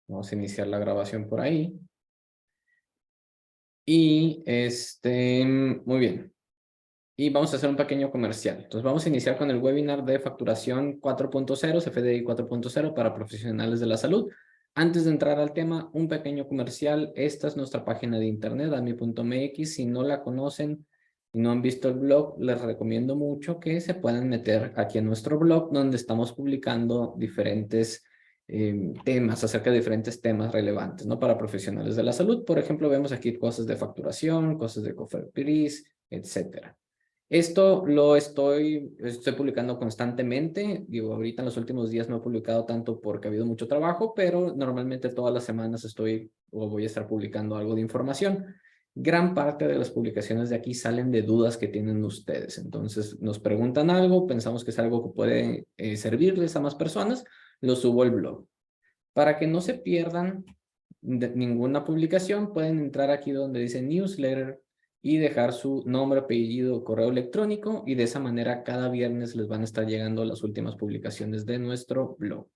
Vamos a iniciar la grabación por ahí. Y muy bien. Y vamos a hacer un pequeño comercial. Entonces vamos a iniciar con el webinar de facturación 4.0, CFDI 4.0 para profesionales de la salud. Antes de entrar al tema, un pequeño comercial. Esta es nuestra página de internet, admi.mx. Si no la conocen y no han visto el blog, les recomiendo mucho que se puedan meter aquí en nuestro blog, donde estamos publicando diferentes temas, acerca de diferentes temas relevantes, ¿no? Para profesionales de la salud. Por ejemplo, vemos aquí cosas de facturación, cosas de COFEPRIS, etcétera. Esto lo estoy publicando constantemente. Digo, ahorita en los últimos días no he publicado tanto porque ha habido mucho trabajo, pero normalmente todas las semanas estoy o voy a estar publicando algo de información. Gran parte de las publicaciones de aquí salen de dudas que tienen ustedes. Entonces nos preguntan algo, pensamos que es algo que puede servirles a más personas, lo subo al blog. Para que no se pierdan ninguna publicación, pueden entrar aquí donde dice newsletter y dejar su nombre, apellido, correo electrónico, y de esa manera cada viernes les van a estar llegando las últimas publicaciones de nuestro blog.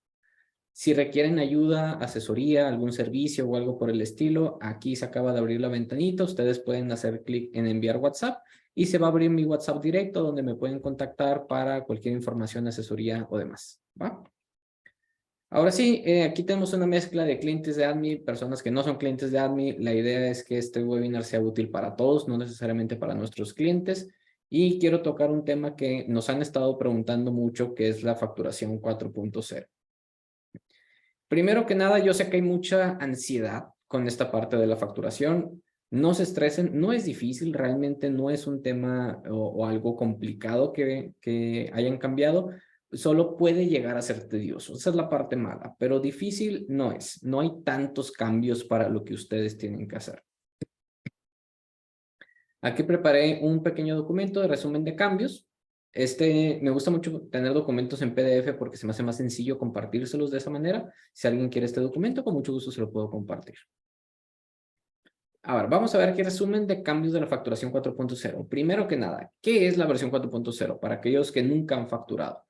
Si requieren ayuda, asesoría, algún servicio o algo por el estilo, aquí se acaba de abrir la ventanita. Ustedes pueden hacer clic en enviar WhatsApp y se va a abrir mi WhatsApp directo donde me pueden contactar para cualquier información, asesoría o demás. ¿Va? Ahora sí, aquí tenemos una mezcla de clientes de Admi, personas que no son clientes de Admi. La idea es que este webinar sea útil para todos, no necesariamente para nuestros clientes. Y quiero tocar un tema que nos han estado preguntando mucho, que es la facturación 4.0. Primero que nada, yo sé que hay mucha ansiedad con esta parte de la facturación. No se estresen, no es difícil, realmente no es un tema o algo complicado que hayan cambiado, solo puede llegar a ser tedioso. Esa es la parte mala, pero difícil no es. No hay tantos cambios para lo que ustedes tienen que hacer. Aquí preparé un pequeño documento de resumen de cambios. Me gusta mucho tener documentos en PDF porque se me hace más sencillo compartírselos de esa manera. Si alguien quiere este documento, con mucho gusto se lo puedo compartir. Ahora, vamos a ver aquí resumen de cambios de la facturación 4.0. Primero que nada, ¿qué es la versión 4.0? Para aquellos que nunca han facturado.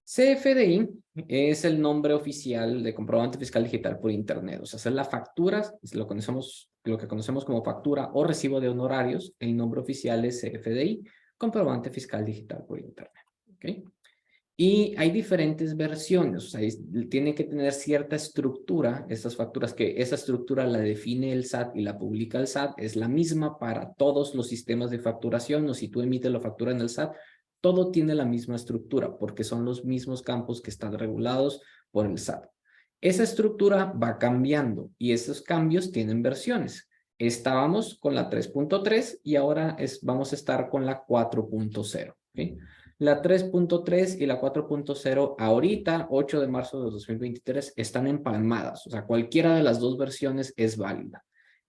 CFDI es el nombre oficial de comprobante fiscal digital por internet. O sea, es la factura, lo que conocemos como factura o recibo de honorarios. El nombre oficial es CFDI, comprobante fiscal digital por internet. ¿Okay? Y hay diferentes versiones, o sea, tiene que tener cierta estructura, estas facturas, que esa estructura la define el SAT y la publica el SAT, es la misma para todos los sistemas de facturación, o si tú emites la factura en el SAT, todo tiene la misma estructura, porque son los mismos campos que están regulados por el SAT. Esa estructura va cambiando, y esos cambios tienen versiones. Estábamos con la 3.3 y ahora vamos a estar con la 4.0, ¿ok? La 3.3 y la 4.0 ahorita, 8 de marzo de 2023, están empalmadas. O sea, cualquiera de las dos versiones es válida.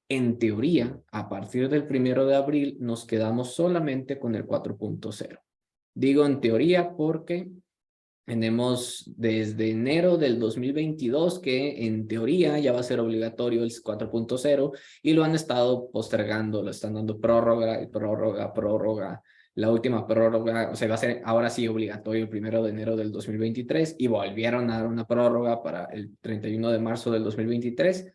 En teoría, a partir del 1 de abril, nos quedamos solamente con el 4.0. Digo en teoría porque tenemos desde enero del 2022 que en teoría ya va a ser obligatorio el 4.0 y lo han estado postergando, lo están dando prórroga y prórroga, prórroga. La última prórroga, o sea, va a ser ahora sí obligatorio el 1 de enero del 2023 y volvieron a dar una prórroga para el 31 de marzo del 2023.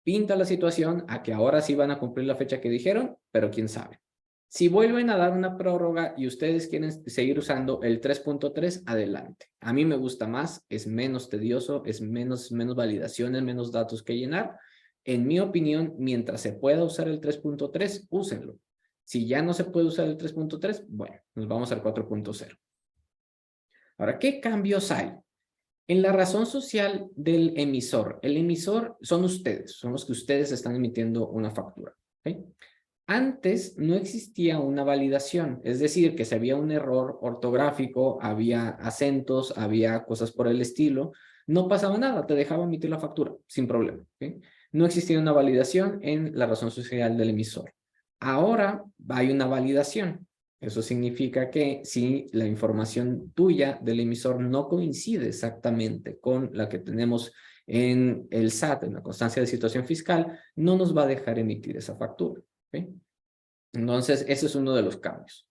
Pinta la situación a que ahora sí van a cumplir la fecha que dijeron, pero quién sabe. Si vuelven a dar una prórroga y ustedes quieren seguir usando el 3.3, adelante. A mí me gusta más, es menos tedioso, es menos validaciones, menos datos que llenar. En mi opinión, mientras se pueda usar el 3.3, úsenlo. Si ya no se puede usar el 3.3, bueno, nos vamos al 4.0. Ahora, ¿qué cambios hay? En la razón social del emisor, el emisor son ustedes, son los que ustedes están emitiendo una factura. ¿Okay? Antes no existía una validación, es decir, que si había un error ortográfico, había acentos, había cosas por el estilo, no pasaba nada, te dejaba emitir la factura sin problema. ¿Okay? No existía una validación en la razón social del emisor. Ahora hay una validación. Eso significa que si la información tuya del emisor no coincide exactamente con la que tenemos en el SAT, en la constancia de situación fiscal, no nos va a dejar emitir esa factura. ¿Okay? Entonces, ese es uno de los cambios.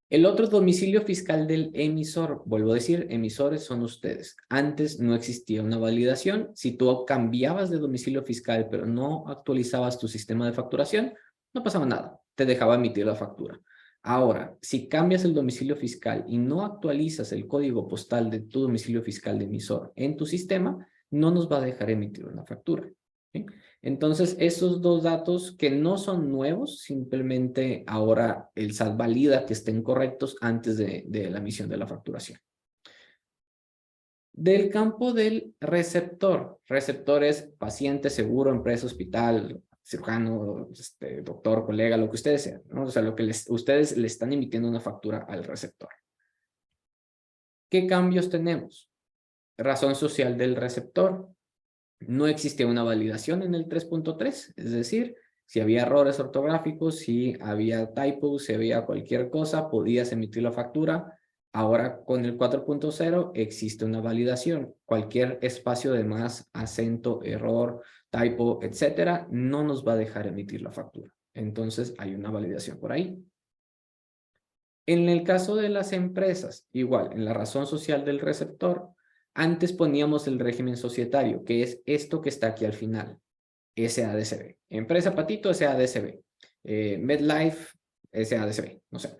El otro domicilio fiscal del emisor, vuelvo a decir, emisores son ustedes. Antes no existía una validación. Si tú cambiabas de domicilio fiscal, pero no actualizabas tu sistema de facturación, no pasaba nada. Te dejaba emitir la factura. Ahora, si cambias el domicilio fiscal y no actualizas el código postal de tu domicilio fiscal de emisor en tu sistema, no nos va a dejar emitir una factura. ¿Sí? Entonces, esos dos datos que no son nuevos, simplemente ahora el SAT valida que estén correctos antes de la emisión de la facturación. Del campo del receptor. Receptor es paciente, seguro, empresa, hospital, cirujano, doctor, colega, lo que ustedes sean, ¿no? O sea, lo que ustedes le están emitiendo una factura al receptor. ¿Qué cambios tenemos? Razón social del receptor. No existía una validación en el 3.3, es decir, si había errores ortográficos, si había typos, si había cualquier cosa, podías emitir la factura. Ahora con el 4.0 existe una validación. Cualquier espacio de más, acento, error, typo, etcétera, no nos va a dejar emitir la factura. Entonces hay una validación por ahí. En el caso de las empresas, igual, en la razón social del receptor, antes poníamos el régimen societario, que es esto que está aquí al final, SADCB. Empresa Patito, SADCB. MedLife, SADCB, no sé.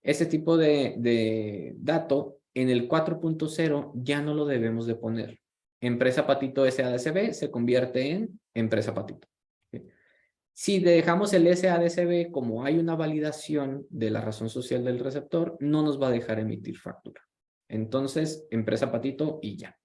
Ese tipo de dato en el 4.0 ya no lo debemos de poner. Empresa Patito SADCB se convierte en Empresa Patito. ¿Sí? Si dejamos el SADCB como hay una validación de la razón social del receptor, no nos va a dejar emitir factura. Entonces, Empresa Patito y ya.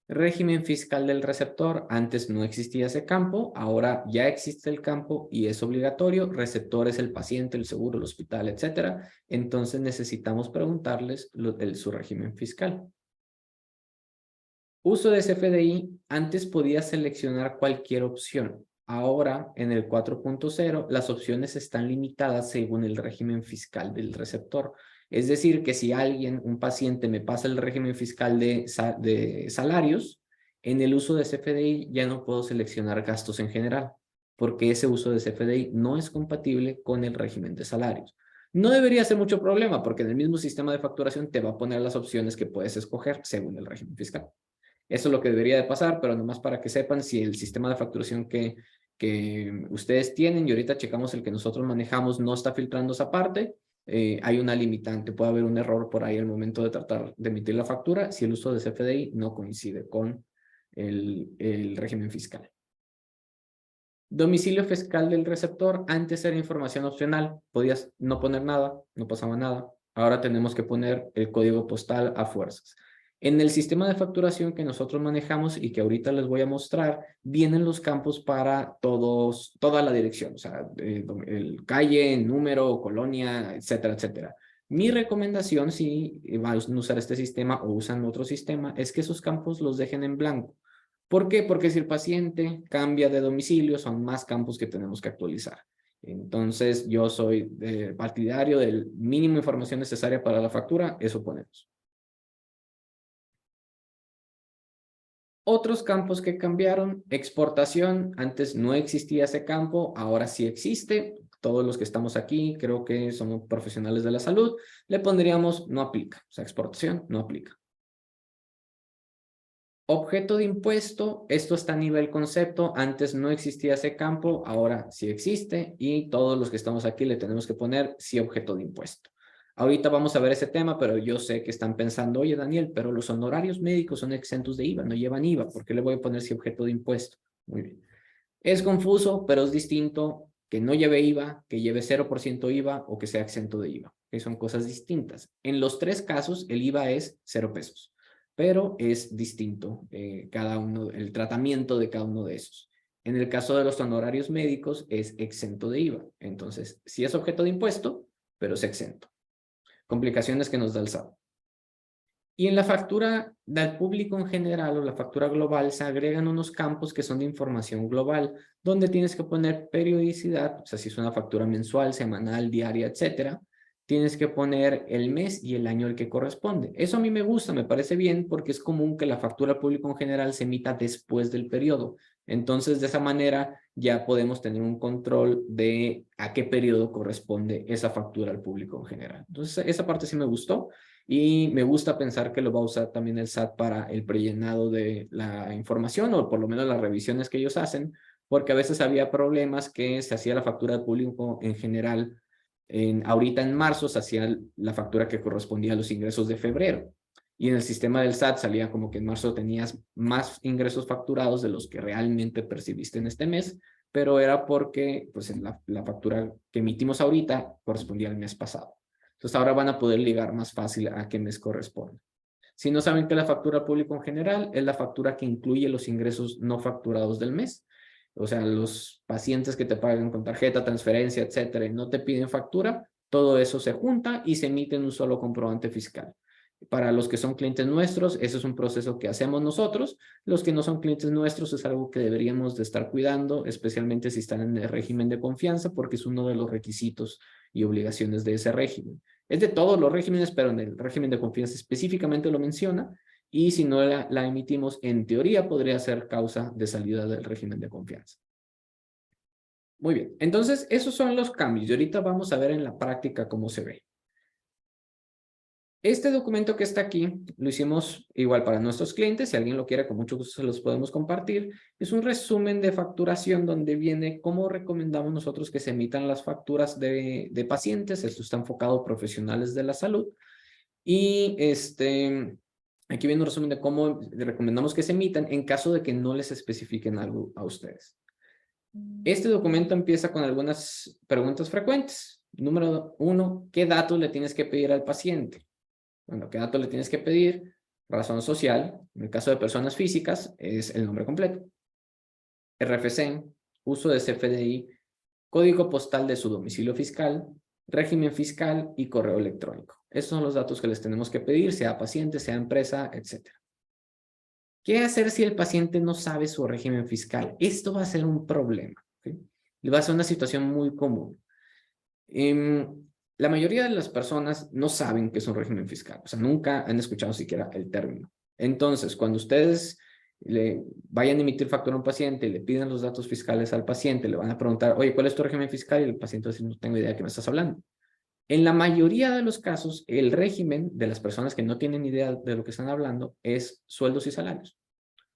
Régimen fiscal del receptor. Antes no existía ese campo, ahora ya existe el campo y es obligatorio. Receptor es el paciente, el seguro, el hospital, etcétera. Entonces necesitamos preguntarles su régimen fiscal. Uso de CFDI. Antes podía seleccionar cualquier opción. Ahora, en el 4.0, las opciones están limitadas según el régimen fiscal del receptor. Es decir, que si alguien, un paciente, me pasa el régimen fiscal de salarios, en el uso de CFDI ya no puedo seleccionar gastos en general, porque ese uso de CFDI no es compatible con el régimen de salarios. No debería ser mucho problema, porque en el mismo sistema de facturación te va a poner las opciones que puedes escoger según el régimen fiscal. Eso es lo que debería de pasar, pero nomás para que sepan si el sistema de facturación que ustedes tienen y ahorita checamos el que nosotros manejamos no está filtrando esa parte, hay una limitante, puede haber un error por ahí al momento de tratar de emitir la factura si el uso de CFDI no coincide con el régimen fiscal. Domicilio fiscal del receptor, antes era información opcional, podías no poner nada, no pasaba nada. Ahora tenemos que poner el código postal a fuerzas. En el sistema de facturación que nosotros manejamos y que ahorita les voy a mostrar, vienen los campos para toda la dirección, o sea, el calle, número, colonia, etcétera, etcétera. Mi recomendación, si van a usar este sistema o usan otro sistema, es que esos campos los dejen en blanco. ¿Por qué? Porque si el paciente cambia de domicilio, son más campos que tenemos que actualizar. Entonces, yo soy partidario del mínimo información necesaria para la factura, eso ponemos. Otros campos que cambiaron, exportación, antes no existía ese campo, ahora sí existe. Todos los que estamos aquí, creo que somos profesionales de la salud, le pondríamos no aplica, o sea, exportación no aplica. Objeto de impuesto, esto está a nivel concepto, antes no existía ese campo, ahora sí existe y todos los que estamos aquí le tenemos que poner sí objeto de impuesto. Ahorita vamos a ver ese tema, pero yo sé que están pensando, oye Daniel, pero los honorarios médicos son exentos de IVA, no llevan IVA, ¿por qué le voy a poner sí objeto de impuesto? Muy bien. Es confuso, pero es distinto que no lleve IVA, que lleve 0% IVA o que sea exento de IVA, que son cosas distintas. En los tres casos, el IVA es 0 pesos. Pero es distinto cada uno, el tratamiento de cada uno de esos. En el caso de los honorarios médicos es exento de IVA. Entonces, sí es objeto de impuesto, pero es exento. Complicaciones que nos da el SAT. Y en la factura del público en general o la factura global se agregan unos campos que son de información global, donde tienes que poner periodicidad, o sea, si es una factura mensual, semanal, diaria, etcétera. tienes que poner el mes y el año al que corresponde. Eso a mí me gusta, me parece bien, porque es común que la factura al público en general se emita después del periodo. Entonces, de esa manera ya podemos tener un control de a qué periodo corresponde esa factura al público en general. Entonces, esa parte sí me gustó y me gusta pensar que lo va a usar también el SAT para el prellenado de la información o por lo menos las revisiones que ellos hacen, porque a veces había problemas que se hacía la factura al público en general. Ahorita en marzo se hacía la factura que correspondía a los ingresos de febrero. Y en el sistema del SAT salía como que en marzo tenías más ingresos facturados de los que realmente percibiste en este mes, pero era porque pues, la factura que emitimos ahorita correspondía al mes pasado. Entonces ahora van a poder ligar más fácil a qué mes corresponde. Si no saben que la factura pública en general es la factura que incluye los ingresos no facturados del mes. O sea, los pacientes que te pagan con tarjeta, transferencia, etcétera, y no te piden factura, todo eso se junta y se emite en un solo comprobante fiscal. Para los que son clientes nuestros, eso es un proceso que hacemos nosotros. Los que no son clientes nuestros es algo que deberíamos de estar cuidando, especialmente si están en el régimen de confianza, porque es uno de los requisitos y obligaciones de ese régimen. Es de todos los regímenes, pero en el régimen de confianza específicamente lo menciona, y si no la emitimos, en teoría podría ser causa de salida del régimen de confianza. Muy bien, entonces esos son los cambios y ahorita vamos a ver en la práctica cómo se ve. Este documento que está aquí lo hicimos igual para nuestros clientes. Si alguien lo quiere, con mucho gusto se los podemos compartir. Es un resumen de facturación donde viene cómo recomendamos nosotros que se emitan las facturas de pacientes. Esto está enfocado a profesionales de la salud. Y aquí viene un resumen de cómo recomendamos que se emitan en caso de que no les especifiquen algo a ustedes. Este documento empieza con algunas preguntas frecuentes. Número 1, ¿qué datos le tienes que pedir al paciente? Bueno, ¿qué datos le tienes que pedir? Razón social, en el caso de personas físicas, es el nombre completo. RFC, uso de CFDI, código postal de su domicilio fiscal, régimen fiscal y correo electrónico. Esos son los datos que les tenemos que pedir, sea paciente, sea empresa, etc. ¿Qué hacer si el paciente no sabe su régimen fiscal? Esto va a ser un problema, ¿sí? Y va a ser una situación muy común. La mayoría de las personas no saben qué es un régimen fiscal, o sea, nunca han escuchado siquiera el término. Entonces, cuando ustedes le vayan a emitir factura a un paciente y le piden los datos fiscales al paciente, le van a preguntar, oye, ¿cuál es tu régimen fiscal? Y el paciente va a decir, no tengo idea de qué me estás hablando. En la mayoría de los casos, el régimen de las personas que no tienen idea de lo que están hablando es sueldos y salarios.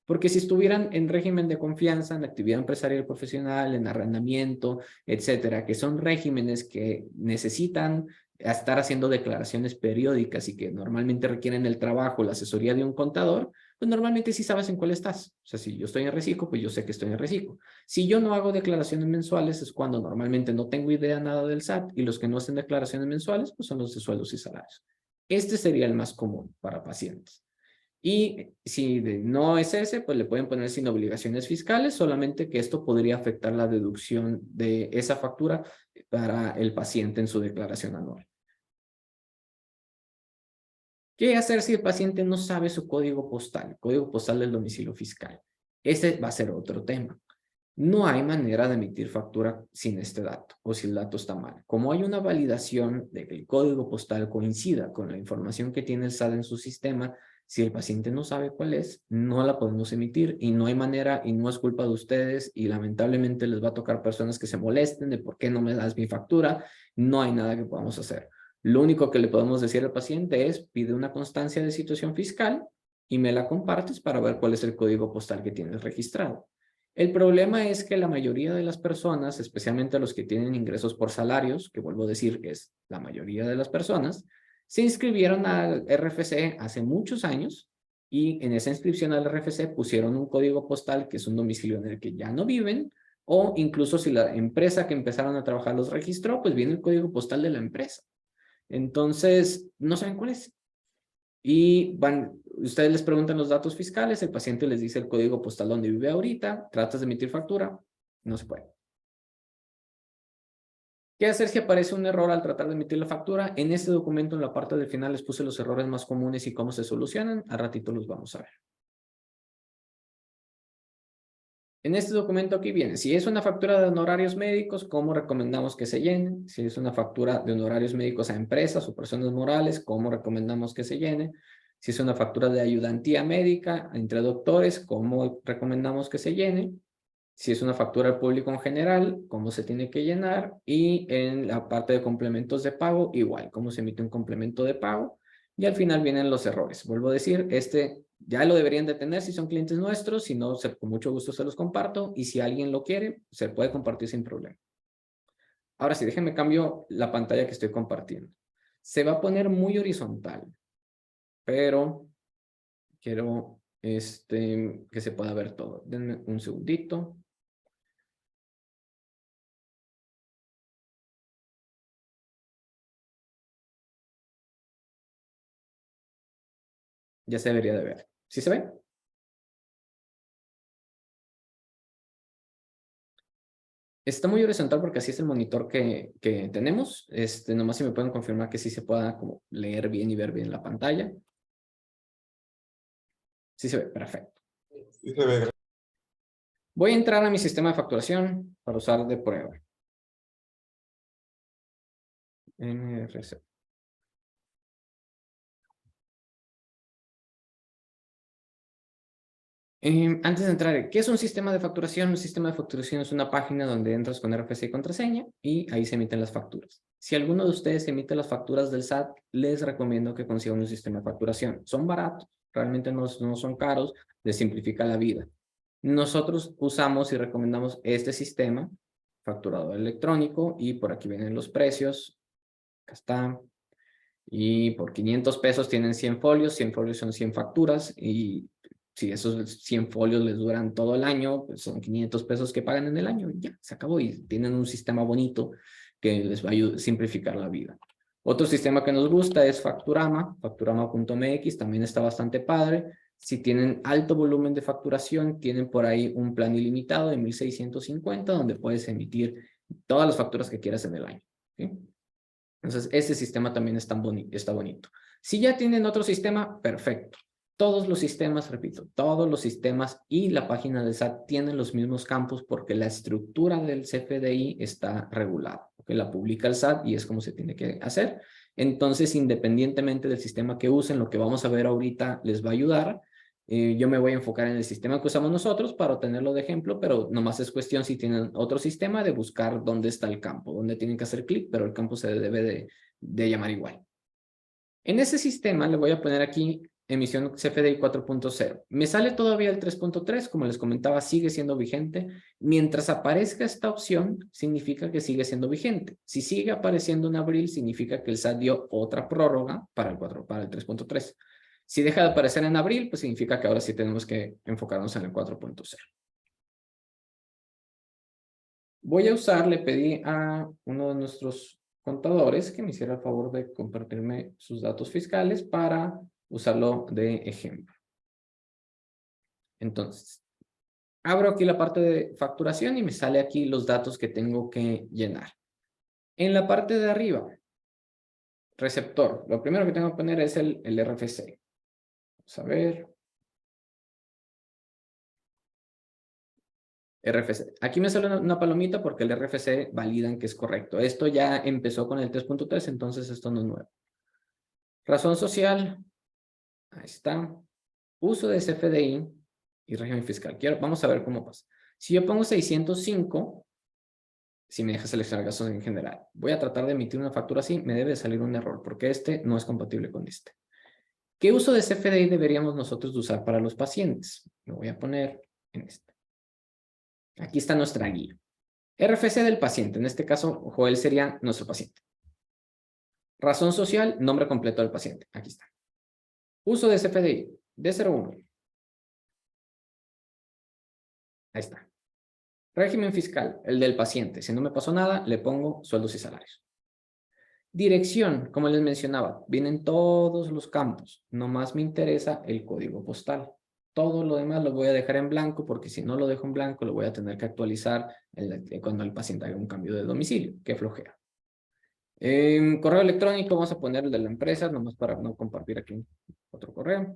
Porque si estuvieran en régimen de confianza, en actividad empresarial profesional, en arrendamiento, etcétera, que son regímenes que necesitan estar haciendo declaraciones periódicas y que normalmente requieren el trabajo, la asesoría de un contador, pues normalmente sí sabes en cuál estás. O sea, si yo estoy en reciclo, pues yo sé que estoy en reciclo. Si yo no hago declaraciones mensuales, es cuando normalmente no tengo idea nada del SAT, y los que no hacen declaraciones mensuales, pues son los de sueldos y salarios. Este sería el más común para pacientes. Y si no es ese, pues le pueden poner sin obligaciones fiscales, solamente que esto podría afectar la deducción de esa factura para el paciente en su declaración anual. ¿Qué hacer si el paciente no sabe su código postal del domicilio fiscal? Ese va a ser otro tema. No hay manera de emitir factura sin este dato o si el dato está mal. Como hay una validación de que el código postal coincida con la información que tiene el SAT en su sistema, si el paciente no sabe cuál es, no la podemos emitir y no hay manera y no es culpa de ustedes y lamentablemente les va a tocar personas que se molesten de por qué no me das mi factura. No hay nada que podamos hacer. Lo único que le podemos decir al paciente es pide una constancia de situación fiscal y me la compartes para ver cuál es el código postal que tienes registrado. El problema es que la mayoría de las personas, especialmente los que tienen ingresos por salarios, que vuelvo a decir que es la mayoría de las personas, se inscribieron al RFC hace muchos años y en esa inscripción al RFC pusieron un código postal que es un domicilio en el que ya no viven, o incluso si la empresa que empezaron a trabajar los registró, pues viene el código postal de la empresa. Entonces, no saben cuál es. Y ustedes les preguntan los datos fiscales, el paciente les dice el código postal donde vive ahorita, tratas de emitir factura, no se puede. ¿Qué hacer si aparece un error al tratar de emitir la factura? En este documento, en la parte del final, les puse los errores más comunes y cómo se solucionan. Al ratito los vamos a ver. En este documento aquí viene, si es una factura de honorarios médicos, ¿cómo recomendamos que se llene? Si es una factura de honorarios médicos a empresas o personas morales, ¿cómo recomendamos que se llene? Si es una factura de ayudantía médica entre doctores, ¿cómo recomendamos que se llene? Si es una factura al público en general, ¿cómo se tiene que llenar? Y en la parte de complementos de pago, igual, ¿cómo se emite un complemento de pago? Y al final vienen los errores. Vuelvo a decir, este ya lo deberían de tener si son clientes nuestros, si no, con mucho gusto se los comparto, y si alguien lo quiere, se puede compartir sin problema. Ahora sí, déjenme cambio la pantalla que estoy compartiendo. Se va a poner muy horizontal, pero quiero que se pueda ver todo. Denme un segundito. Ya se debería de ver. ¿Sí se ve? Está muy horizontal porque así es el monitor que tenemos. Nomás si me pueden confirmar que sí se pueda como leer bien y ver bien la pantalla. Sí se ve, perfecto. Sí se ve. Voy a entrar a mi sistema de facturación para usar de prueba. NRC. Antes de entrar, ¿qué es un sistema de facturación? Un sistema de facturación es una página donde entras con RFC y contraseña y ahí se emiten las facturas. Si alguno de ustedes emite las facturas del SAT, les recomiendo que consigan un sistema de facturación. Son baratos, realmente no son caros, les simplifica la vida. Nosotros usamos y recomendamos este sistema, facturador electrónico, y por aquí vienen los precios. Acá está. Y por 500 pesos tienen 100 folios, 100 folios son 100 facturas, y si esos 100 folios les duran todo el año, pues son 500 pesos que pagan en el año, y ya, se acabó, y tienen un sistema bonito que les va a simplificar la vida. Otro sistema que nos gusta es Facturama, facturama.mx, también está bastante padre. Si tienen alto volumen de facturación, tienen por ahí un plan ilimitado de 1650, donde puedes emitir todas las facturas que quieras en el año. ¿Sí? Entonces, ese sistema también está bonito. Si ya tienen otro sistema, perfecto. Todos los sistemas, repito, todos los sistemas y la página del SAT tienen los mismos campos porque la estructura del CFDI está regulada. ¿Okay? La publica el SAT y es como se tiene que hacer. Entonces, independientemente del sistema que usen, lo que vamos a ver ahorita les va a ayudar. Yo me voy a enfocar en el sistema que usamos nosotros para tenerlo de ejemplo, pero nomás es cuestión si tienen otro sistema de buscar dónde está el campo, dónde tienen que hacer clic, pero el campo se debe de llamar igual. En ese sistema le voy a poner aquí emisión CFDI 4.0. Me sale todavía el 3.3, como les comentaba, sigue siendo vigente. Mientras aparezca esta opción, significa que sigue siendo vigente. Si sigue apareciendo en abril, significa que el SAT dio otra prórroga para el 3.3. Si deja de aparecer en abril, pues significa que ahora sí tenemos que enfocarnos en el 4.0. Voy a usar, le pedí a uno de nuestros contadores que me hiciera el favor de compartirme sus datos fiscales para usarlo de ejemplo. Entonces, abro aquí la parte de facturación y me sale aquí los datos que tengo que llenar. En la parte de arriba, receptor, lo primero que tengo que poner es el RFC. Vamos a ver. RFC. Aquí me sale una palomita porque el RFC validan que es correcto. Esto ya empezó con el 3.3, entonces esto no es nuevo. Razón social. Ahí está. Uso de CFDI y régimen fiscal. Vamos a ver cómo pasa. Si yo pongo 605, si me deja seleccionar gastos en general, voy a tratar de emitir una factura así, me debe salir un error porque este no es compatible con este. ¿Qué uso de CFDI deberíamos nosotros usar para los pacientes? Lo voy a poner en este. Aquí está nuestra guía. RFC del paciente, en este caso Joel sería nuestro paciente. Razón social, nombre completo del paciente, aquí está. Uso de CFDI, D01. Ahí está. Régimen fiscal, el del paciente. Si no me pasó nada, le pongo sueldos y salarios. Dirección, como les mencionaba, vienen todos los campos. Nomás me interesa el código postal. Todo lo demás lo voy a dejar en blanco porque si no lo dejo en blanco lo voy a tener que actualizar cuando el paciente haga un cambio de domicilio. Qué flojera. Correo electrónico, vamos a poner el de la empresa, nomás para no compartir aquí otro correo.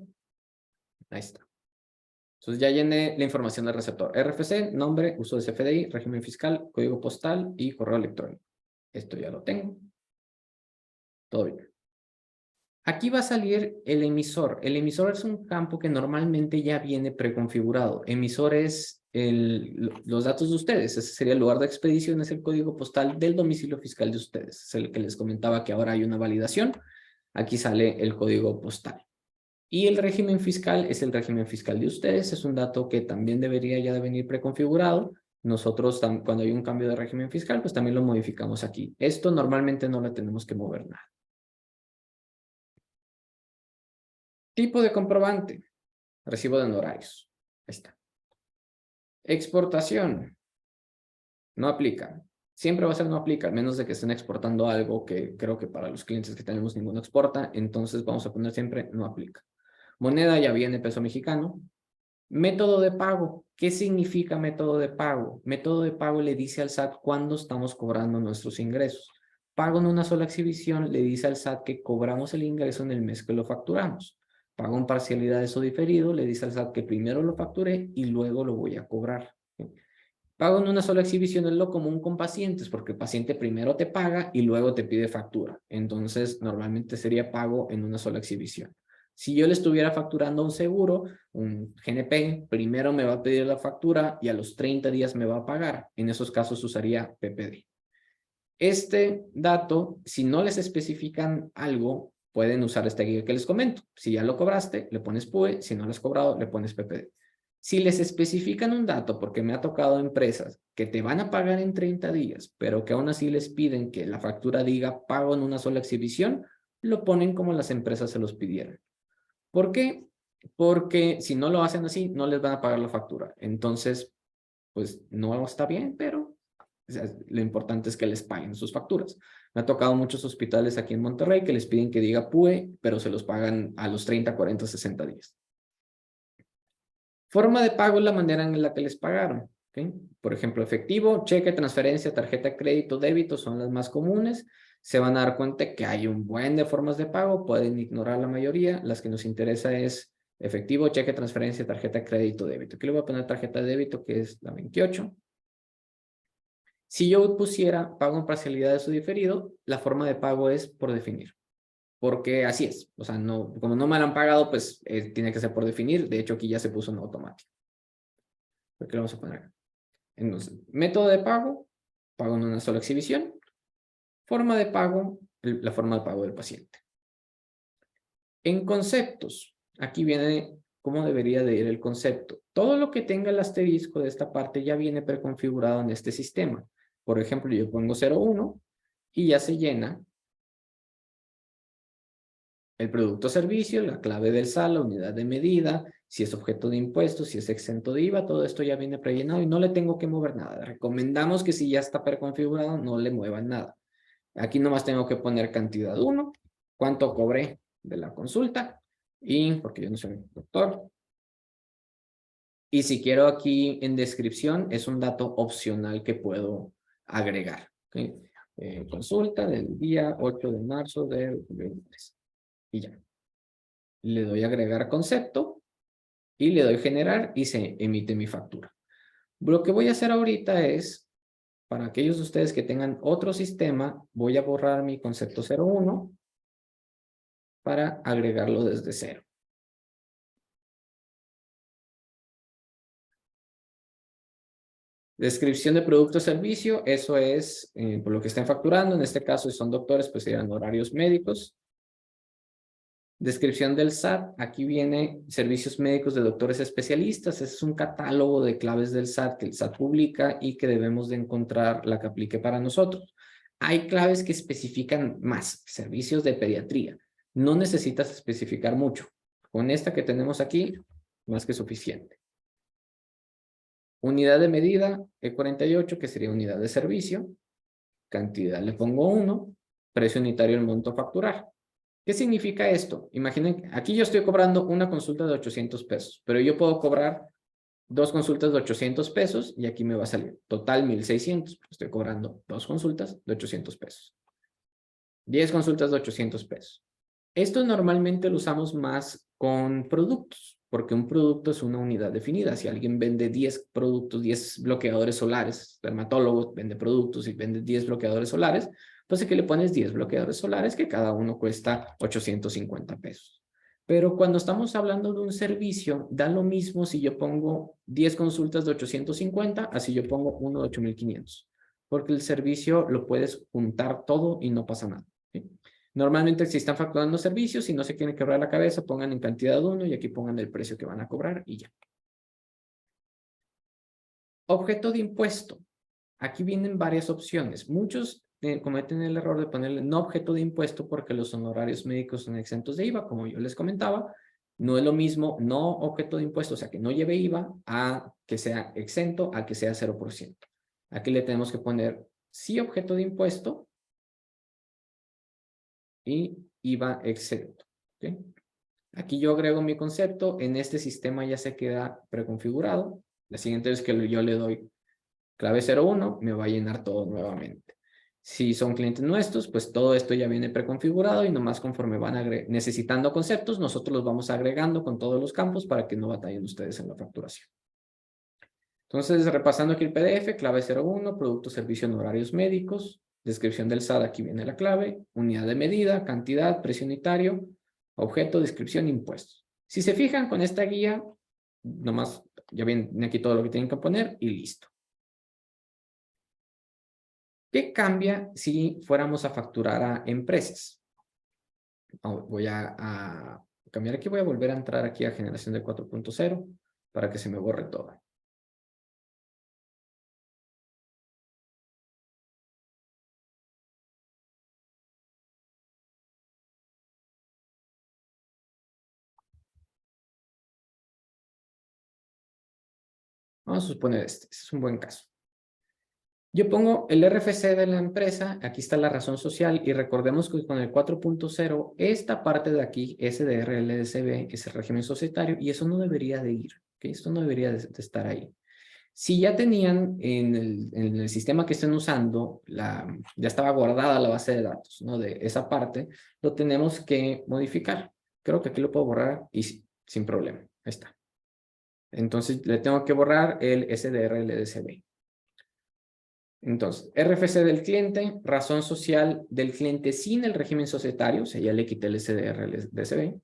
Ahí está. Entonces ya llené la información del receptor. RFC, nombre, uso de CFDI, régimen fiscal, código postal y correo electrónico. Esto ya lo tengo. Todo bien. Aquí va a salir el emisor. El emisor es un campo que normalmente ya viene preconfigurado. Emisor es los datos de ustedes. Ese sería el lugar de expedición, es el código postal del domicilio fiscal de ustedes. Es el que les comentaba que ahora hay una validación. Aquí sale el código postal. Y el régimen fiscal es el régimen fiscal de ustedes. Es un dato que también debería ya de venir preconfigurado. Nosotros, cuando hay un cambio de régimen fiscal, pues también lo modificamos aquí. Esto normalmente no le tenemos que mover nada. Tipo de comprobante. Recibo de honorarios. Ahí está. Exportación. No aplica. Siempre va a ser no aplica, al menos de que estén exportando algo que creo que para los clientes que tenemos ninguno exporta. Entonces vamos a poner siempre no aplica. Moneda ya viene peso mexicano. Método de pago. ¿Qué significa método de pago? Método de pago le dice al SAT cuándo estamos cobrando nuestros ingresos. Pago en una sola exhibición le dice al SAT que cobramos el ingreso en el mes que lo facturamos. Pago en parcialidades o diferido le dice al SAT que primero lo facturé y luego lo voy a cobrar. Pago en una sola exhibición es lo común con pacientes, porque el paciente primero te paga y luego te pide factura. Entonces, normalmente sería pago en una sola exhibición. Si yo le estuviera facturando un seguro, un GNP, primero me va a pedir la factura y a los 30 días me va a pagar. En esos casos usaría PPD. Este dato, si no les especifican algo, pueden usar esta guía que les comento. Si ya lo cobraste, le pones PUE. Si no lo has cobrado, le pones PPD. Si les especifican un dato, porque me ha tocado empresas que te van a pagar en 30 días, pero que aún así les piden que la factura diga pago en una sola exhibición, lo ponen como las empresas se los pidieron. ¿Por qué? Porque si no lo hacen así, no les van a pagar la factura. Entonces, pues no está bien, pero o sea, lo importante es que les paguen sus facturas. Me ha tocado muchos hospitales aquí en Monterrey que les piden que diga PUE, pero se los pagan a los 30, 40, 60 días. Forma de pago es la manera en la que les pagaron. ¿Okay? Por ejemplo, efectivo, cheque, transferencia, tarjeta de crédito, débito son las más comunes. Se van a dar cuenta que hay un buen de formas de pago, pueden ignorar la mayoría. Las que nos interesa es efectivo, cheque, transferencia, tarjeta de crédito, débito. Aquí le voy a poner tarjeta de débito, que es la 28. Si yo pusiera pago en parcialidades o diferido, la forma de pago es por definir. Porque así es. O sea, no, como no me lo han pagado, pues tiene que ser por definir. De hecho, aquí ya se puso en automático. ¿Por qué lo vamos a poner acá? Entonces, método de pago, pago en una sola exhibición. Forma de pago, la forma de pago del paciente. En conceptos, aquí viene cómo debería de ir el concepto. Todo lo que tenga el asterisco de esta parte ya viene preconfigurado en este sistema. Por ejemplo, yo pongo 01 y ya se llena el producto o servicio, la clave del SAT, la unidad de medida, si es objeto de impuestos, si es exento de IVA, todo esto ya viene prellenado y no le tengo que mover nada. Recomendamos que si ya está preconfigurado, no le muevan nada. Aquí nomás tengo que poner cantidad 1, cuánto cobré de la consulta, y porque yo no soy doctor. Y si quiero aquí en descripción, es un dato opcional que puedo agregar. ¿Okay? Consulta del día 8 de marzo de 2023. Y ya. Le doy agregar concepto y le doy generar y se emite mi factura. Lo que voy a hacer ahorita es, para aquellos de ustedes que tengan otro sistema, voy a borrar mi concepto 01 para agregarlo desde cero. Descripción de producto o servicio, eso es por lo que estén facturando. En este caso, si son doctores, pues serían horarios médicos. Descripción del SAT, aquí viene servicios médicos de doctores especialistas. Es un catálogo de claves del SAT que el SAT publica y que debemos de encontrar la que aplique para nosotros. Hay claves que especifican más, servicios de pediatría. No necesitas especificar mucho. Con esta que tenemos aquí, más que suficiente. Unidad de medida, E48, que sería unidad de servicio. Cantidad le pongo 1. Precio unitario el monto a facturar. ¿Qué significa esto? Imaginen, aquí yo estoy cobrando una consulta de 800 pesos, pero yo puedo cobrar 2 consultas de 800 pesos y aquí me va a salir total 1,600, porque estoy cobrando 2 consultas de 800 pesos. 10 consultas de 800 pesos. Esto normalmente lo usamos más con productos. porque un producto es una unidad definida. Si alguien vende 10 productos, 10 bloqueadores solares, dermatólogo vende productos y vende 10 bloqueadores solares, pues aquí le pones 10 bloqueadores solares que cada uno cuesta 850 pesos. Pero cuando estamos hablando de un servicio, da lo mismo si yo pongo 10 consultas de 850, así yo pongo uno de 8500, porque el servicio lo puedes juntar todo y no pasa nada, ¿sí? Normalmente si están facturando servicios, si no se quieren quebrar la cabeza, pongan en cantidad 1 y aquí pongan el precio que van a cobrar y ya. Objeto de impuesto. Aquí vienen varias opciones. Muchos cometen el error de ponerle no objeto de impuesto porque los honorarios médicos son exentos de IVA, como yo les comentaba. No es lo mismo no objeto de impuesto, o sea, que no lleve IVA, a que sea exento, a que sea 0%. Aquí le tenemos que poner sí objeto de impuesto y IVA exento, ¿okay? Aquí yo agrego mi concepto, en este sistema ya se queda preconfigurado. La siguiente vez que yo le doy clave 01, me va a llenar todo nuevamente. Si son clientes nuestros, pues todo esto ya viene preconfigurado y nomás conforme van necesitando conceptos, nosotros los vamos agregando con todos los campos para que no batallen ustedes en la facturación. Entonces, repasando aquí el PDF, clave 01, producto, servicio, honorarios médicos, descripción del SAT, aquí viene la clave, unidad de medida, cantidad, precio unitario, objeto, descripción, impuestos. Si se fijan con esta guía, nomás ya viene aquí todo lo que tienen que poner y listo. ¿Qué cambia si fuéramos a facturar a empresas? Voy a cambiar aquí, voy a volver a entrar aquí a generación de 4.0 para que se me borre todo. Vamos a suponer este es un buen caso. Yo pongo el RFC de la empresa, aquí está la razón social y recordemos que con el 4.0 esta parte de aquí, SDR, LDCB, es el régimen societario y eso no debería de ir, ¿okay? Esto no debería de estar ahí. Si ya tenían en el sistema que estén usando, ya estaba guardada la base de datos, ¿no? De esa parte, lo tenemos que modificar. Creo que aquí lo puedo borrar y sin problema, ahí está. Entonces le tengo que borrar el SDR, LDCB. Entonces, RFC del cliente, razón social del cliente sin el régimen societario, o sea, ya le quité el SDR, LDCB.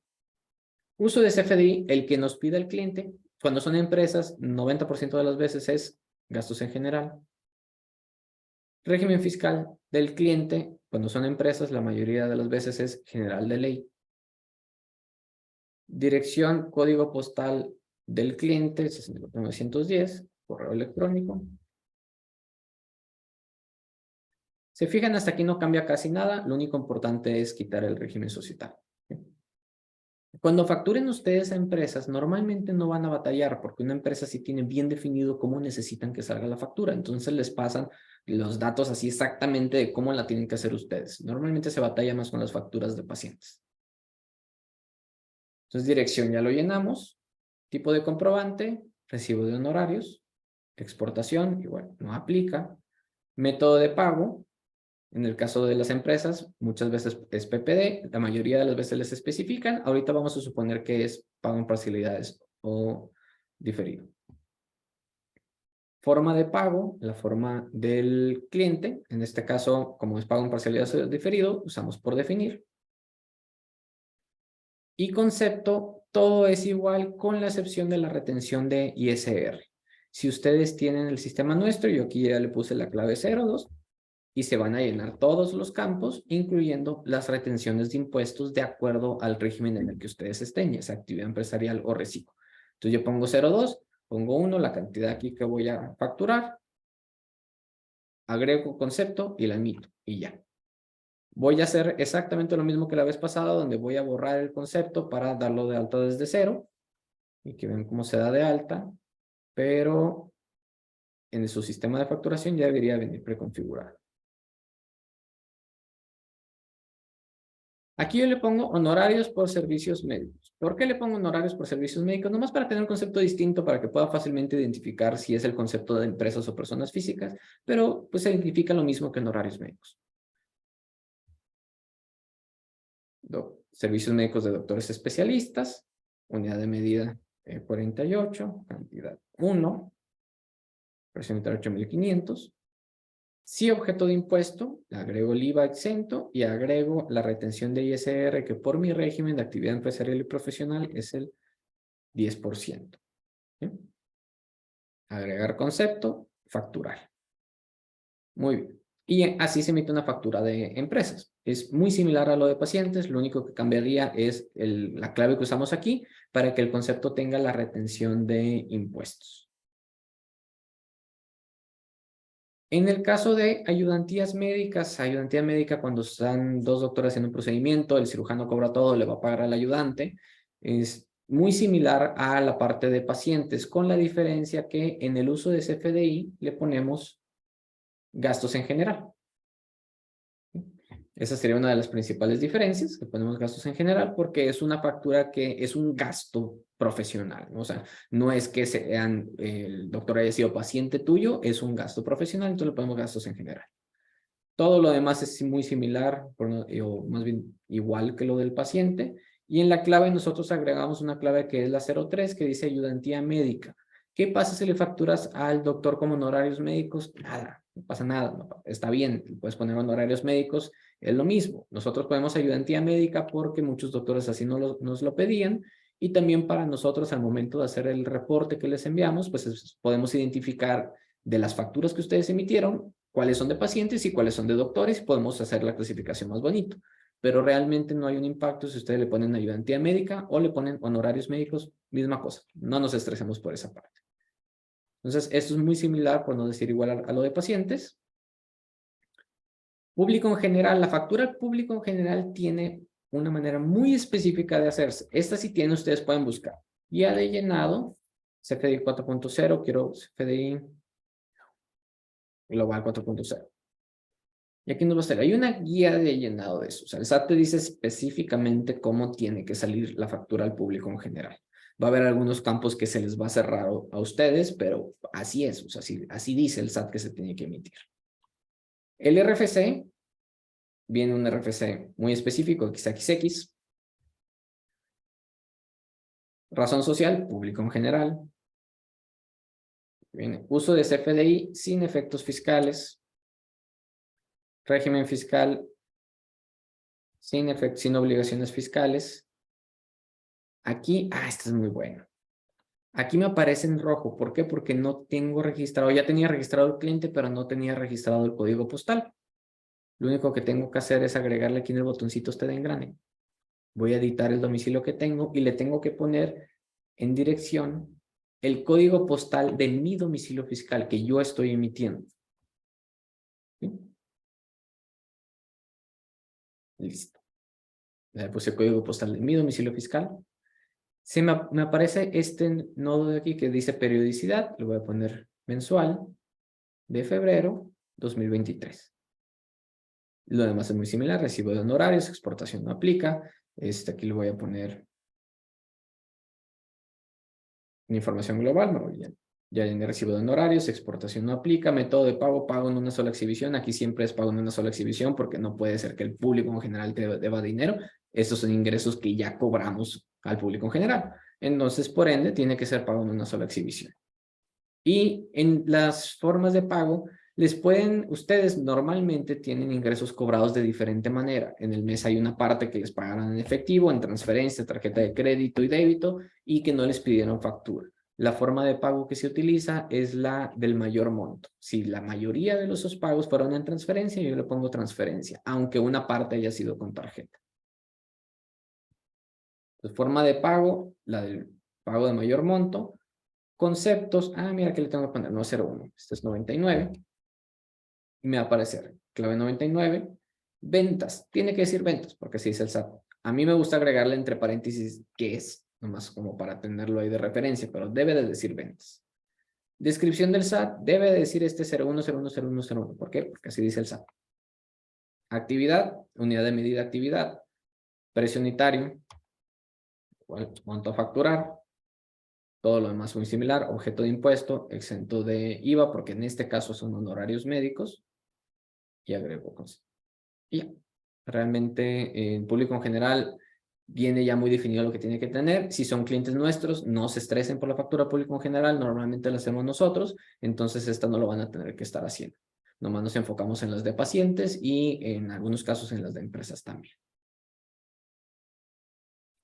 Uso de CFDI, el que nos pide el cliente, cuando son empresas, 90% de las veces es gastos en general. Régimen fiscal del cliente, cuando son empresas, la mayoría de las veces es general de ley. Dirección, código postal del cliente, 64910, correo electrónico. Se fijan, hasta aquí no cambia casi nada, lo único importante es quitar el régimen societario. Cuando facturen ustedes a empresas, normalmente no van a batallar porque una empresa sí tiene bien definido cómo necesitan que salga la factura. Entonces les pasan los datos así exactamente de cómo la tienen que hacer ustedes. Normalmente se batalla más con las facturas de pacientes. Entonces dirección ya lo llenamos. Tipo de comprobante, recibo de honorarios, exportación, igual no aplica. Método de pago. En el caso de las empresas, muchas veces es PPD, la mayoría de las veces les especifican. Ahorita vamos a suponer que es pago en parcialidades o diferido. Forma de pago, la forma del cliente. En este caso, como es pago en parcialidades o diferido, usamos por definir. Y concepto, todo es igual con la excepción de la retención de ISR. Si ustedes tienen el sistema nuestro, yo aquí ya le puse la clave 02, y se van a llenar todos los campos, incluyendo las retenciones de impuestos de acuerdo al régimen en el que ustedes estén, ya sea actividad empresarial o reciclo. Entonces yo pongo 02, pongo 1, la cantidad aquí que voy a facturar, agrego concepto y la emito, y ya. Voy a hacer exactamente lo mismo que la vez pasada, donde voy a borrar el concepto para darlo de alta desde cero, y que vean cómo se da de alta, pero en su sistema de facturación ya debería venir preconfigurado. Aquí yo le pongo honorarios por servicios médicos. ¿Por qué le pongo honorarios por servicios médicos? Nomás para tener un concepto distinto, para que pueda fácilmente identificar si es el concepto de empresas o personas físicas, pero pues se identifica lo mismo que honorarios médicos. Servicios médicos de doctores especialistas, unidad de medida 48, cantidad 1, precio unitaria 8.500. Si objeto de impuesto, le agrego el IVA exento y agrego la retención de ISR, que por mi régimen de actividad empresarial y profesional es el 10%. ¿Sí? Agregar concepto, facturar. Muy bien. Y así se emite una factura de empresas. Es muy similar a lo de pacientes, lo único que cambiaría es la clave que usamos aquí para que el concepto tenga la retención de impuestos. En el caso de ayudantías médicas, ayudantía médica cuando están dos doctores en un procedimiento, el cirujano cobra todo, le va a pagar al ayudante, es muy similar a la parte de pacientes, con la diferencia que en el uso de CFDI le ponemos gastos en general. Esa sería una de las principales diferencias, que ponemos gastos en general, porque es una factura que es un gasto profesional, ¿no? O sea, no es que el doctor haya sido paciente tuyo, es un gasto profesional, entonces le ponemos gastos en general. Todo lo demás es muy similar, o más bien igual que lo del paciente, y en la clave nosotros agregamos una clave que es la 03, que dice ayudantía médica. ¿Qué pasa si le facturas al doctor como honorarios médicos? Nada, no pasa nada, está bien, puedes poner honorarios médicos, es lo mismo. Nosotros ponemos ayudantía médica porque muchos doctores así nos lo pedían, y también para nosotros al momento de hacer el reporte que les enviamos, pues podemos identificar de las facturas que ustedes emitieron, cuáles son de pacientes y cuáles son de doctores, y podemos hacer la clasificación más bonito. Pero realmente no hay un impacto si ustedes le ponen ayudantía médica o le ponen honorarios médicos, misma cosa. No nos estresemos por esa parte. Entonces, esto es muy similar, por no decir igual a lo de pacientes. Público en general, la factura al público en general tiene una manera muy específica de hacerse. Esta sí tiene, ustedes pueden buscar. Guía de llenado, CFDI 4.0, quiero CFDI Global 4.0. Y aquí nos va a salir, hay una guía de llenado de eso. O sea, el SAT te dice específicamente cómo tiene que salir la factura al público en general. Va a haber algunos campos que se les va a hacer raro a ustedes, pero así es. O sea, así dice el SAT que se tiene que emitir. El RFC, viene un RFC muy específico, XXX. Razón social, público en general. Viene uso de CFDI sin efectos fiscales. Régimen fiscal sin obligaciones fiscales. Aquí, este es muy bueno. Aquí me aparece en rojo. ¿Por qué? Porque no tengo registrado, ya tenía registrado el cliente, pero no tenía registrado el código postal. Lo único que tengo que hacer es agregarle aquí en el botoncito de engrane. Voy a editar el domicilio que tengo y le tengo que poner en dirección el código postal de mi domicilio fiscal que yo estoy emitiendo. ¿Sí? Listo. Le puse el código postal de mi domicilio fiscal. Me aparece este nodo de aquí que dice periodicidad. Le voy a poner mensual de febrero 2023. Lo demás es muy similar. Recibo de honorarios, exportación no aplica. Aquí le voy a poner información global. Me voy bien. Ya en el recibo de honorarios, exportación no aplica, método de pago en una sola exhibición. Aquí siempre es pago en una sola exhibición porque no puede ser que el público en general te deba dinero. Estos son ingresos que ya cobramos al público en general. Entonces, por ende, tiene que ser pago en una sola exhibición. Y en las formas de pago, ustedes normalmente tienen ingresos cobrados de diferente manera. En el mes hay una parte que les pagarán en efectivo, en transferencia, tarjeta de crédito y débito, y que no les pidieron factura. La forma de pago que se utiliza es la del mayor monto. Si la mayoría de los pagos fueron en transferencia, yo le pongo transferencia, aunque una parte haya sido con tarjeta. La forma de pago, la del pago de mayor monto. Conceptos, mira que le tengo que poner, no 01, este es 99. Y me va a aparecer clave 99. Ventas, tiene que decir ventas, porque así dice el SAT. A mí me gusta agregarle entre paréntesis qué es, nomás como para tenerlo ahí de referencia, pero debe de decir ventas. Descripción del SAT, debe de decir este 01010101. ¿Por qué? Porque así dice el SAT. Actividad, unidad de medida actividad. Precio unitario, cuánto a facturar. Todo lo demás muy similar, objeto de impuesto, exento de IVA, porque en este caso son honorarios médicos. Y agrego cosas. Y ya. Realmente, en público en general, viene ya muy definido lo que tiene que tener. Si son clientes nuestros, no se estresen por la factura pública en general, normalmente la hacemos nosotros, entonces esta no lo van a tener que estar haciendo. Nomás nos enfocamos en las de pacientes y en algunos casos en las de empresas también.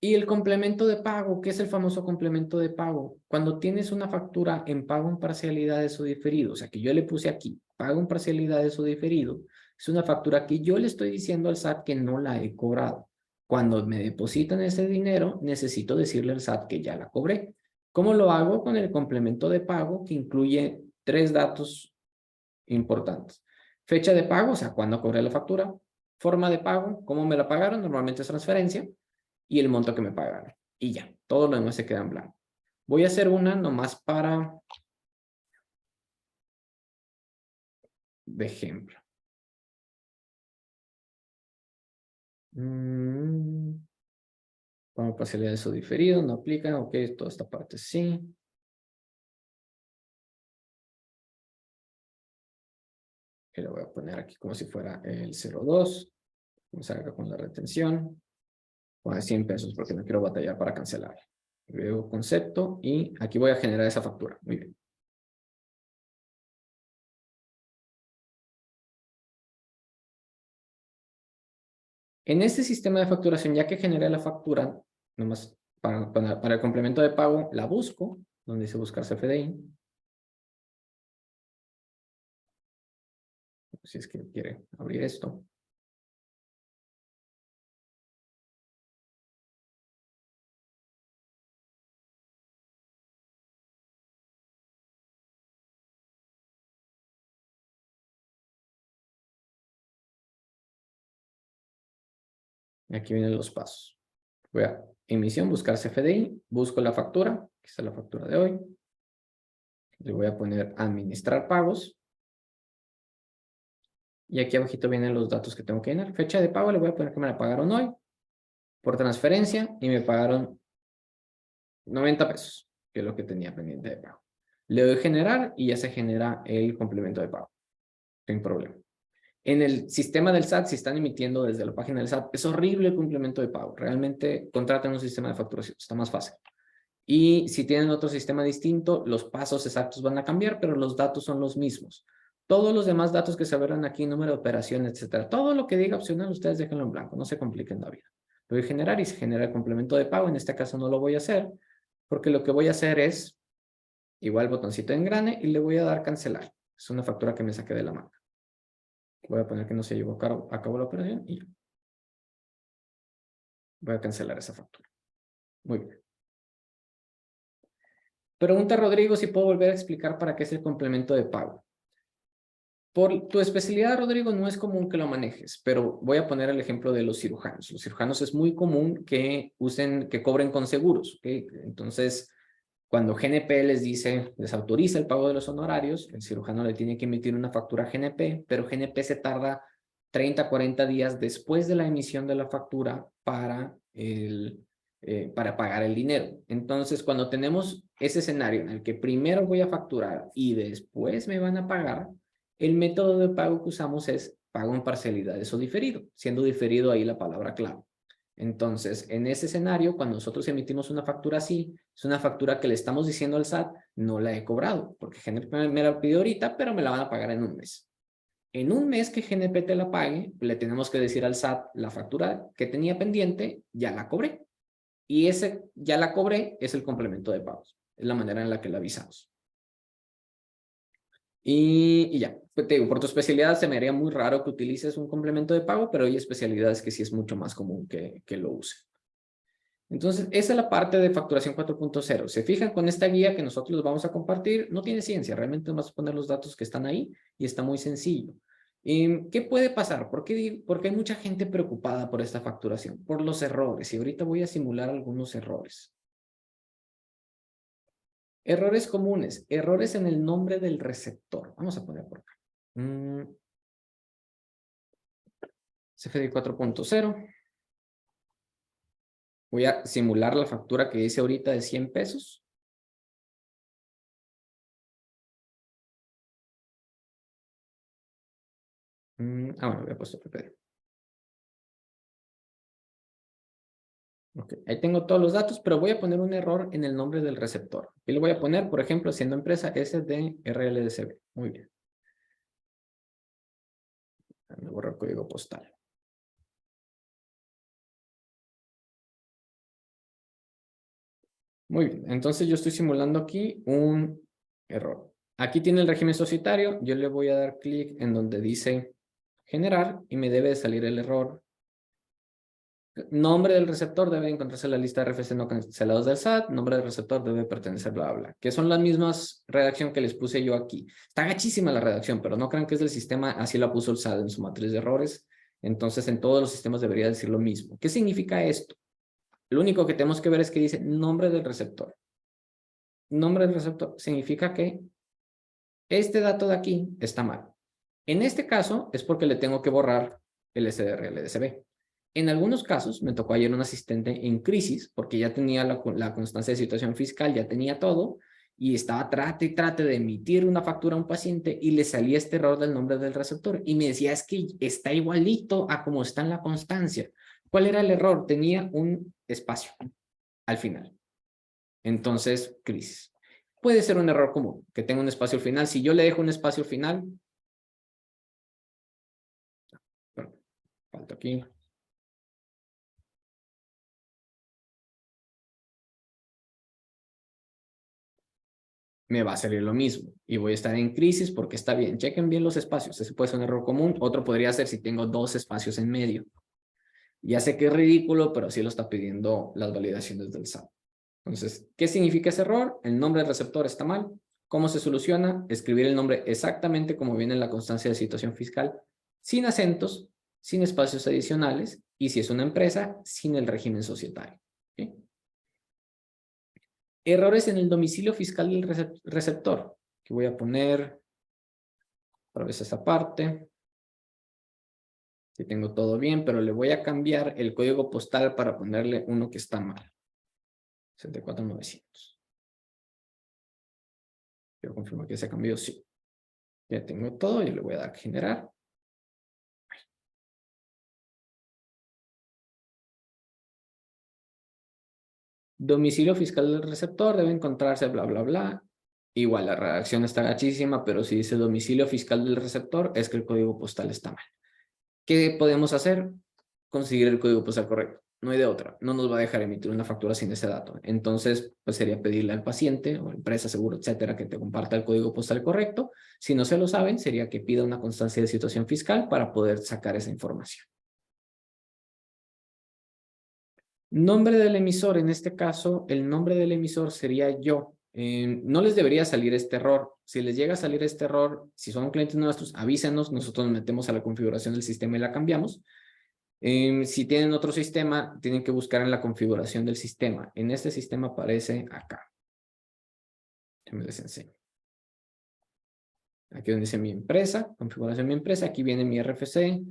Y el complemento de pago, ¿qué es el famoso complemento de pago? Cuando tienes una factura en pago en parcialidades o diferido, o sea que yo le puse aquí, pago en parcialidades o diferido, es una factura que yo le estoy diciendo al SAT que no la he cobrado. Cuando me depositan ese dinero, necesito decirle al SAT que ya la cobré. ¿Cómo lo hago? Con el complemento de pago que incluye 3 datos importantes. Fecha de pago, o sea, cuándo cobré la factura. Forma de pago, cómo me la pagaron, normalmente es transferencia. Y el monto que me pagaron. Y ya, todo lo demás se queda en blanco. Voy a hacer una nomás para de ejemplo. Como parcialidades o diferido, no aplica. Ok, toda esta parte sí. Y lo voy a poner aquí como si fuera el 02. Vamos a ver con la retención. Poner 100 pesos porque no quiero batallar para cancelar. Veo concepto y aquí voy a generar esa factura. Muy bien. En este sistema de facturación, ya que generé la factura, nomás para el complemento de pago, la busco, donde dice buscar CFDI. Si es que quiere abrir esto. Y aquí vienen los pasos. Voy a emisión, buscar CFDI, busco la factura, aquí está la factura de hoy. Le voy a poner administrar pagos. Y aquí abajito vienen los datos que tengo que llenar. Fecha de pago, le voy a poner que me la pagaron hoy por transferencia y me pagaron 90 pesos, que es lo que tenía pendiente de pago. Le doy generar y ya se genera el complemento de pago. Sin problema. En el sistema del SAT, si están emitiendo desde la página del SAT, es horrible el complemento de pago. Realmente contraten un sistema de facturación, está más fácil. Y si tienen otro sistema distinto, los pasos exactos van a cambiar, pero los datos son los mismos. Todos los demás datos que se verán aquí, número de operaciones, etcétera, todo lo que diga opcional, ustedes déjenlo en blanco, no se compliquen la vida. Lo voy a generar y se genera el complemento de pago. En este caso no lo voy a hacer, porque lo que voy a hacer es, igual botoncito de engrane, y le voy a dar cancelar. Es una factura que me saqué de la manga. Voy a poner que no se llevó a cabo la operación y voy a cancelar esa factura. Muy bien. Pregunta Rodrigo si puedo volver a explicar para qué es el complemento de pago. Por tu especialidad, Rodrigo, no es común que lo manejes, pero voy a poner el ejemplo de los cirujanos. Los cirujanos es muy común que que cobren con seguros, ¿ok? Entonces, cuando GNP les dice, les autoriza el pago de los honorarios, el cirujano le tiene que emitir una factura a GNP, pero GNP se tarda 30, 40 días después de la emisión de la factura para pagar el dinero. Entonces, cuando tenemos ese escenario en el que primero voy a facturar y después me van a pagar, el método de pago que usamos es pago en parcialidades o diferido, siendo diferido ahí la palabra clave. Entonces, en ese escenario, cuando nosotros emitimos una factura así, es una factura que le estamos diciendo al SAT, no la he cobrado, porque GNP me la pidió ahorita, pero me la van a pagar en un mes. En un mes que GNP te la pague, le tenemos que decir al SAT, la factura que tenía pendiente, ya la cobré. Y ese ya la cobré es el complemento de pagos. Es la manera en la que la avisamos. Y ya, pues te digo, por tu especialidad se me haría muy raro que utilices un complemento de pago, pero hay especialidades que sí es mucho más común que lo usen. Entonces, esa es la parte de facturación 4.0. Se fijan con esta guía que nosotros les vamos a compartir, no tiene ciencia, realmente vamos a poner los datos que están ahí y está muy sencillo. ¿Qué puede pasar? Porque hay mucha gente preocupada por esta facturación, por los errores, y ahorita voy a simular algunos errores. Errores comunes, errores en el nombre del receptor. Vamos a poner por acá. CFDI 4.0. Voy a simular la factura que hice ahorita de 100 pesos. Bueno, había puesto PPD. Ok, ahí tengo todos los datos, pero voy a poner un error en el nombre del receptor. Y lo voy a poner, por ejemplo, siendo empresa SDRLDCB. Muy bien. Me borro el código postal. Muy bien, entonces yo estoy simulando aquí un error. Aquí tiene el régimen societario, yo le voy a dar clic en donde dice generar y me debe de salir el error. Nombre del receptor debe encontrarse en la lista de RFC no cancelados del SAT, nombre del receptor debe pertenecer bla, bla, bla, que son las mismas redacción que les puse yo aquí. Está gachísima la redacción, pero no crean que es del sistema, así la puso el SAT en su matriz de errores. Entonces en todos los sistemas debería decir lo mismo. ¿Qué significa esto? Lo único que tenemos que ver es que dice nombre del receptor. Nombre del receptor significa que este dato de aquí está mal. En este caso es porque le tengo que borrar el SDR-LDCB. En algunos casos me tocó ayer un asistente en crisis porque ya tenía la constancia de situación fiscal, ya tenía todo y estaba trate y trate de emitir una factura a un paciente y le salía este error del nombre del receptor y me decía es que está igualito a como está en la constancia. ¿Cuál era el error? Tenía un espacio al final. Entonces, crisis. Puede ser un error común, que tenga un espacio al final. Si yo le dejo un espacio al final, bueno, falta aquí, me va a salir lo mismo. Y voy a estar en crisis porque está bien. Chequen bien los espacios. Ese puede ser un error común. Otro podría ser si tengo dos espacios en medio. Ya sé que es ridículo, pero así lo está pidiendo las validaciones del SAT. Entonces, ¿qué significa ese error? El nombre del receptor está mal. ¿Cómo se soluciona? Escribir el nombre exactamente como viene en la constancia de situación fiscal, sin acentos, sin espacios adicionales, y si es una empresa, sin el régimen societario. ¿Okay? Errores en el domicilio fiscal del receptor, que voy a poner otra vez esa parte. Si tengo todo bien, pero le voy a cambiar el código postal para ponerle uno que está mal. 74900. Quiero confirmar que se cambió, sí. Ya tengo todo, yo le voy a dar generar. Domicilio fiscal del receptor debe encontrarse bla, bla, bla. Igual, la redacción está gachísima, pero si dice domicilio fiscal del receptor, es que el código postal está mal. ¿Qué podemos hacer? Conseguir el código postal correcto. No hay de otra. No nos va a dejar emitir una factura sin ese dato. Entonces, pues sería pedirle al paciente o empresa, seguro, etcétera, que te comparta el código postal correcto. Si no se lo saben, sería que pida una constancia de situación fiscal para poder sacar esa información. Nombre del emisor, en este caso, el nombre del emisor sería yo. No les debería salir este error. Si les llega a salir este error, si son clientes nuestros, avísenos, nosotros nos metemos a la configuración del sistema y la cambiamos. Si tienen otro sistema, tienen que buscar en la configuración del sistema. En este sistema aparece acá. Me les enseño. Aquí donde dice mi empresa, configuración de mi empresa, aquí viene mi RFC,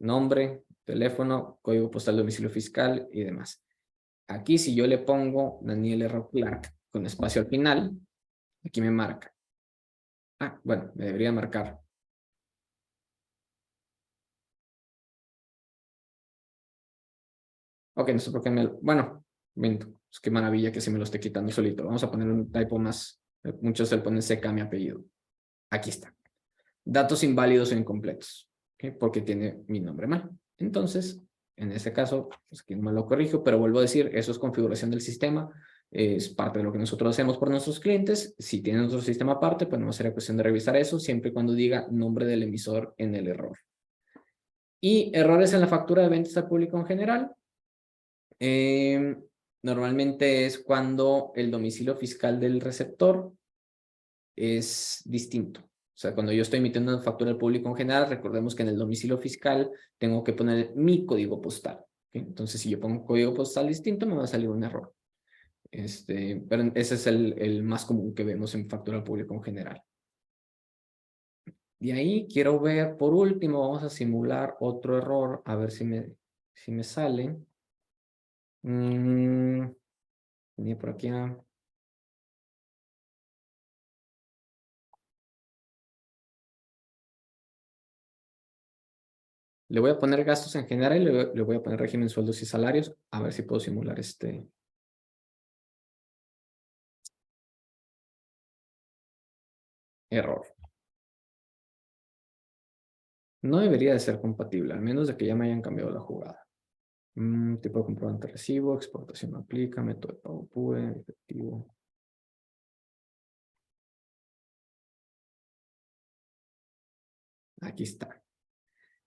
nombre, teléfono, código postal, domicilio fiscal y demás. Aquí si yo le pongo Daniel R. Clark con espacio al final, aquí me marca. Ah, bueno, me debería marcar. Ok, no sé por qué me... Bueno, miento. Es que maravilla que se me lo esté quitando solito. Vamos a poner un typo más. Muchos se le ponen CK mi apellido. Aquí está. Datos inválidos o incompletos. ¿Okay? Porque tiene mi nombre mal. Entonces, en este caso, pues aquí no me lo corrijo, pero vuelvo a decir, eso es configuración del sistema. Es parte de lo que nosotros hacemos por nuestros clientes. Si tienen otro sistema aparte, pues no sería cuestión de revisar eso, siempre y cuando diga nombre del emisor en el error. Y errores en la factura de ventas al público en general. Normalmente es cuando el domicilio fiscal del receptor es distinto. O sea, cuando yo estoy emitiendo una factura al público en general, recordemos que en el domicilio fiscal tengo que poner mi código postal. ¿Okay? Entonces, si yo pongo un código postal distinto, me va a salir un error. Pero ese es el más común que vemos en factura al público en general. De ahí quiero ver, por último, vamos a simular otro error, a ver si me sale. Venía por aquí. Le voy a poner gastos en general y le voy a poner régimen sueldos y salarios. A ver si puedo simular este. Error. No debería de ser compatible, al menos de que ya me hayan cambiado la jugada. Tipo de comprobante recibo, exportación no aplica, método de pago PUE, efectivo. Aquí está.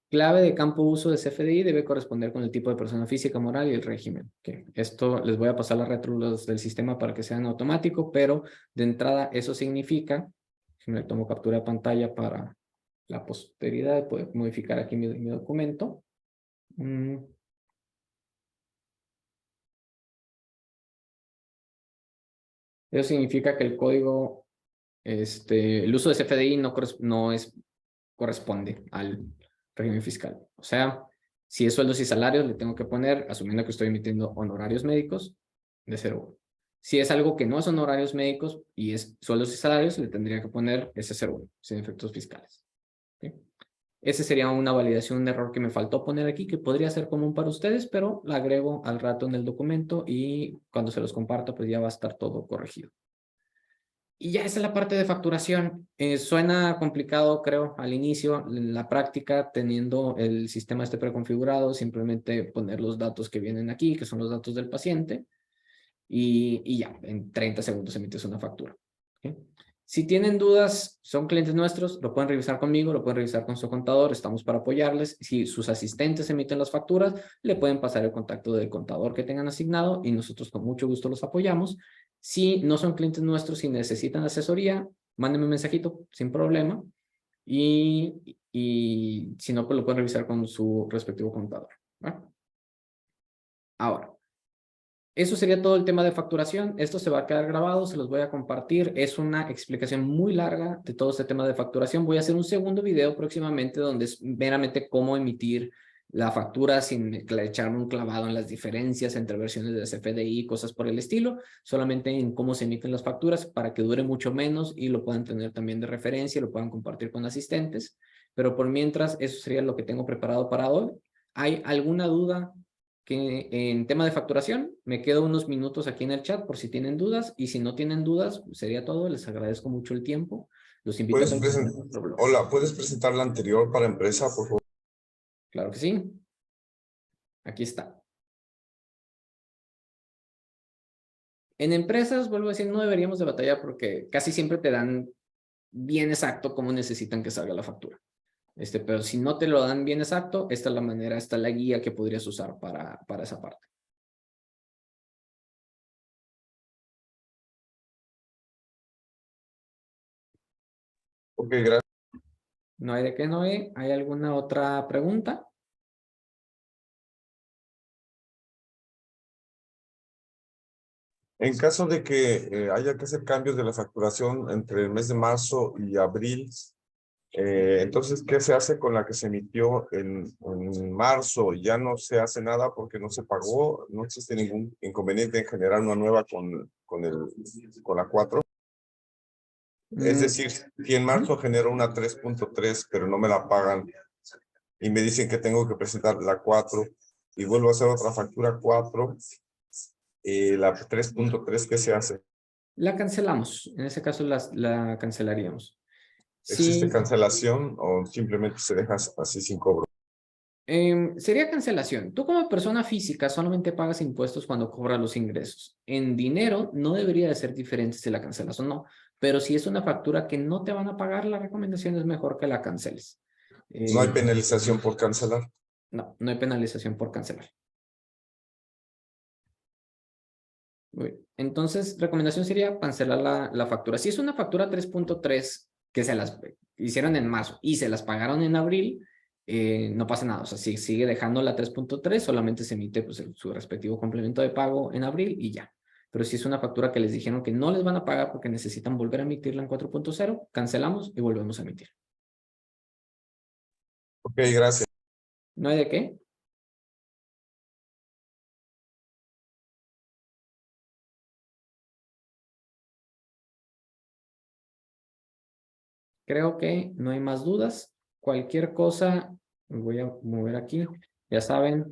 Clave de campo uso de CFDI debe corresponder con el tipo de persona física, moral y el régimen. Okay. Esto les voy a pasar las retros del sistema para que sean automáticos, pero de entrada eso significa, si me tomo captura de pantalla para la posteridad, puedo modificar aquí mi documento. Eso significa que el código, el uso de CFDI no corresponde al régimen fiscal. O sea, si es sueldos y salarios, le tengo que poner, asumiendo que estoy emitiendo honorarios médicos, de 0,1. Si es algo que no son honorarios médicos y es sueldos y salarios, le tendría que poner ese 0,1, sin efectos fiscales. ¿Okay? Ese sería una validación, un error que me faltó poner aquí, que podría ser común para ustedes, pero la agrego al rato en el documento y cuando se los comparta, pues ya va a estar todo corregido. Y ya esa es la parte de facturación. Suena complicado, creo, al inicio. En la práctica, teniendo el sistema este preconfigurado, simplemente poner los datos que vienen aquí, que son los datos del paciente, y ya, en 30 segundos emites una factura. ¿Okay? Si tienen dudas, son clientes nuestros, lo pueden revisar conmigo, lo pueden revisar con su contador, estamos para apoyarles. Si sus asistentes emiten las facturas, le pueden pasar el contacto del contador que tengan asignado y nosotros con mucho gusto los apoyamos. Si no son clientes nuestros y necesitan asesoría, mándenme un mensajito sin problema y si no, pues lo pueden revisar con su respectivo contador. ¿Va? Ahora, eso sería todo el tema de facturación. Esto se va a quedar grabado, se los voy a compartir. Es una explicación muy larga de todo este tema de facturación. Voy a hacer un segundo video próximamente donde es meramente cómo emitir la factura sin echarme un clavado en las diferencias entre versiones de CFDI y cosas por el estilo, solamente en cómo se emiten las facturas para que dure mucho menos y lo puedan tener también de referencia, lo puedan compartir con asistentes. Pero por mientras, eso sería lo que tengo preparado para hoy. ¿Hay alguna duda que en tema de facturación? Me quedo unos minutos aquí en el chat por si tienen dudas y si no tienen dudas, sería todo. Les agradezco mucho el tiempo. Los invito a ver nuestro blog. Hola, ¿puedes presentar la anterior para empresa, por favor? Claro que sí. Aquí está. En empresas, vuelvo a decir, no deberíamos de batallar porque casi siempre te dan bien exacto cómo necesitan que salga la factura. Pero si no te lo dan bien exacto, esta es la manera, esta es la guía que podrías usar para esa parte. Ok, gracias. No hay de qué, Noé. ¿Hay alguna otra pregunta? En caso de que haya que hacer cambios de la facturación entre el mes de marzo y abril, entonces, ¿qué se hace con la que se emitió en marzo? Ya no se hace nada porque no se pagó, no existe ningún inconveniente en generar una nueva con la 4. Es decir, si en marzo genero una 3.3, pero no me la pagan y me dicen que tengo que presentar la 4 y vuelvo a hacer otra factura 4, la 3.3, ¿qué se hace? La cancelamos. En ese caso la cancelaríamos. ¿Existe Sí, cancelación o simplemente se deja así sin cobro? sería cancelación. Tú como persona física solamente pagas impuestos cuando cobras los ingresos. En dinero no debería de ser diferente si la cancelas o no, pero si es una factura que no te van a pagar, la recomendación es mejor que la canceles. No hay Eh, penalización por cancelar. no hay penalización por cancelar. Muy bien. Entonces, recomendación sería cancelar la factura. Si es una factura 3.3 que se las hicieron en marzo y se las pagaron en abril, no pasa nada. O sea, si sigue dejando la 3.3, solamente se emite pues, su respectivo complemento de pago en abril y ya. Pero si es una factura que les dijeron que no les van a pagar porque necesitan volver a emitirla en 4.0, cancelamos y volvemos a emitir. Ok, gracias. ¿No hay de qué? Creo que no hay más dudas. Cualquier cosa, Me voy a mover aquí. Ya saben,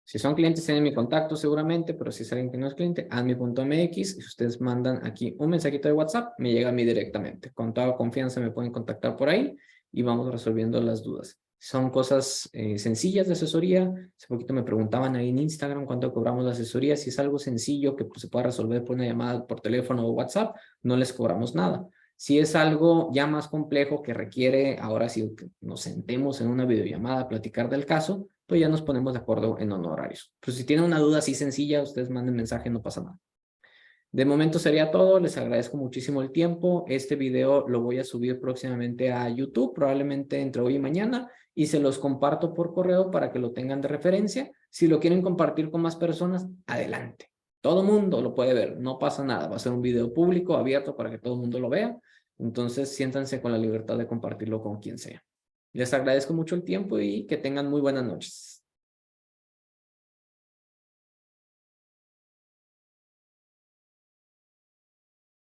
si son clientes tienen mi contacto seguramente, pero si es alguien que no es cliente, admi.mx. Y si ustedes mandan aquí un mensajito de WhatsApp, me llega a mí directamente. Con toda confianza me pueden contactar por ahí y vamos resolviendo las dudas. Son cosas sencillas de asesoría. Hace poquito me preguntaban ahí en Instagram cuánto cobramos la asesoría. Si es algo sencillo que pues, se pueda resolver por una llamada por teléfono o WhatsApp, no les cobramos nada. Si es algo ya más complejo que requiere, ahora sí que nos sentemos en una videollamada a platicar del caso, pues ya nos ponemos de acuerdo en honorarios. Pues si tienen una duda así sencilla, ustedes manden mensaje, no pasa nada. De momento sería todo, les agradezco muchísimo el tiempo. Este video lo voy a subir próximamente a YouTube, probablemente entre hoy y mañana, y se los comparto por correo para que lo tengan de referencia. Si lo quieren compartir con más personas, adelante. Todo mundo lo puede ver, no pasa nada. Va a ser un video público, abierto para que todo el mundo lo vea. Entonces, siéntanse con la libertad de compartirlo con quien sea. Les agradezco mucho el tiempo y que tengan muy buenas noches.